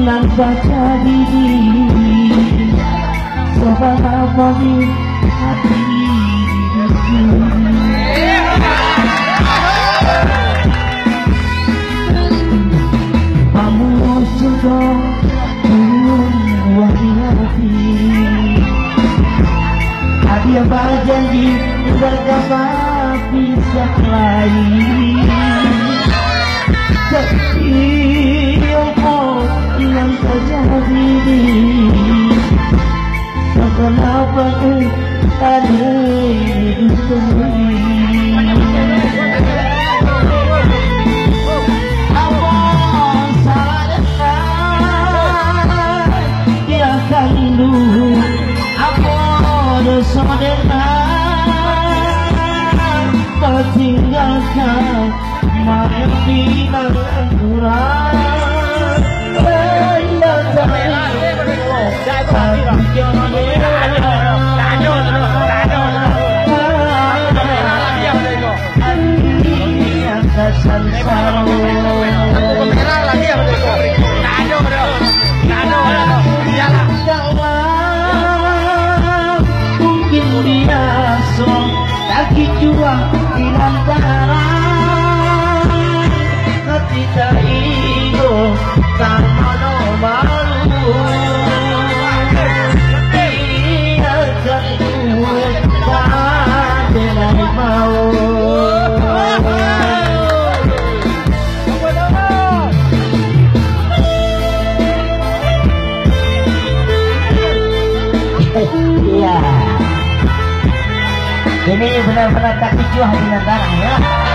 nan baca diri sobat apa di hati kamu sudah buah di hati hadiah berjanji berkata pisah lain yang terjadi kenapa tadi itu apa salahnya dia kandung apa dosa dengan tertinggalkan main bilang kurang mungkin biasa lagi jua di antara ketika itu tak malu iya ini benar-benar tak tujuh hati antara ya.